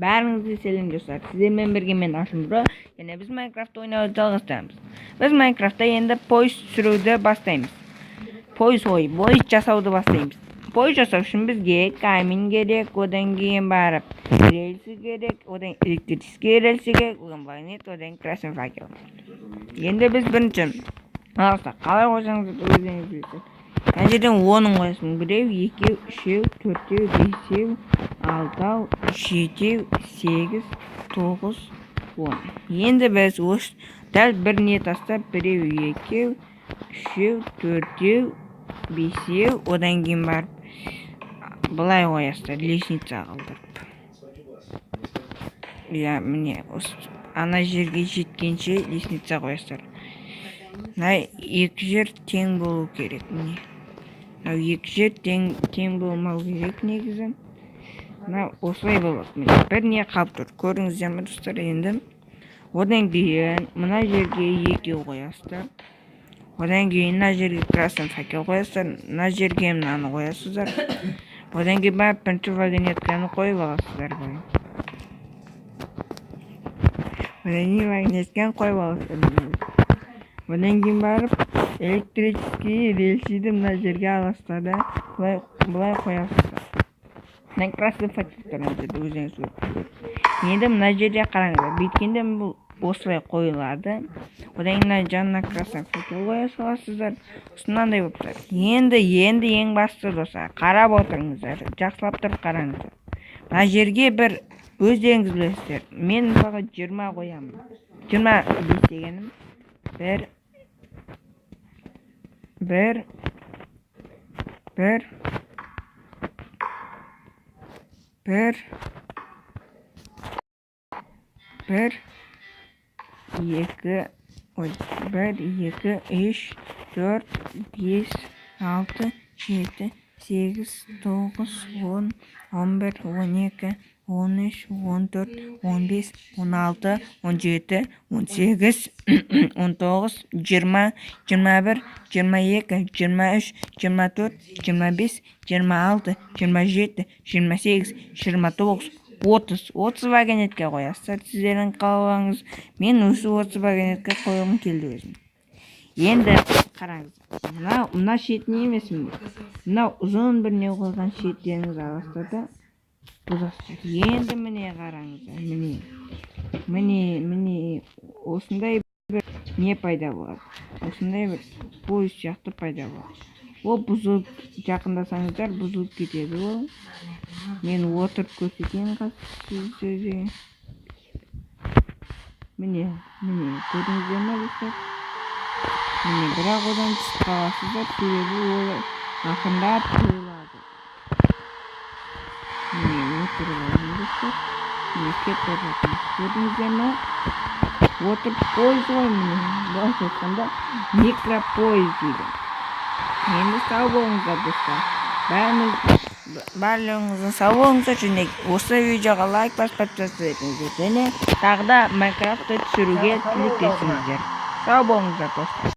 Бәріңізге сәлем достар. Сіздермен бірге мен Ашымбро. Және біз Майнкрафтта ойнауды жалғастырамыз. Біз Майнкрафтта енді пойыз сүруді бастаймыз. Пойыз жасауды бастаймыз. Пойыз жасау үшін бізге камень керек, одан кейін барып рельсі керек, одан электрический рельсі керек, одан вагонет, одан красный факел. Енді біз бірінші қалай қойсаңыз өздеріңіз білесіздер. Мына жерден 10-ын қоясың. 1, 2, 3, 4, 5, 6, 7, 8, 9, 10. Енді біз дәл бір не тастап, 1, 2, 3, 4, 5, одан кейін барып былай қоясыздар, лестница қалдырып. Міне, ана жерге жеткенше лестница қоясыздар. Екі жер тең болу керек. Екі жер тең болмау керек негізі. Осылай болады. Бір не қалып тұр. Көріңіздер ме достар? Енді одан кейін мына жерге 2 қоясыздар. Одан кейін мына жерге красный факел қоясыздар. Мына жерге мынаны қоясыздар. Одан кейін барып бірінші вагонетканы қойып аласыздар. Одан кейін барып электрический рельсиді мына жерге аласыздар да былай қоясыздар. Мен красный факел тұрады өзіңіз көріп. Енді мына жерде қараңыздар. Бүйткенде бұл осылай қойылады. Одан кейін жанына красный факел қоя саласыздар. Осындай болып тұрады. Енді ең басты достар, қарап отырыңыздар. Жақсылап тұрып қараңыздар. Мына жерге бір өздеріңіз білесіздер. Мен мысалға 20 қоямын. 25 дегенім 1 2 3 4 5 6 7 8 9 10 11 12 13 14 15 16 17 18 19 20 21 22 23 24 25 26 27 28 29 30 вагонетке қоясыздар. Сіздердің қалауыңыз. Мен осы 30 вагонетке қойғым келді өзім. Енді қараңыз. Мына шетіне емес міне. Мына ұзын бір не қойған шеттеріңіз аласыздар да бұзасыздар. Енді міне қараңыздар. Міне осындай бір не пайда болады. Осындай бір пойыз сияқты пайда болады. Ол бұзылып жақындасаңыздар бұзылып кетеді ол. Мен отырып көрсетейін сіздерге. Міне көрдіңіздер ме достар? Міне бірақ одан түсіп қаласыздар, себебі ол ақырындап қойылады. Міне отырып алайын достар. Міне кетіп жатыр. Көрдіңіздер ме? Отырып пойыз ғой міне. Былайша айтқанда микропойыз дейді. Енді сау болыңыздар достар. Барлығыңыздың сау болыңыздар. Және осы видеоға лайк басып подписывайтыңыздар. Және тағы да Майнкрафтты түсіруге тілектесіңіздер. Сау болыңыздар достар.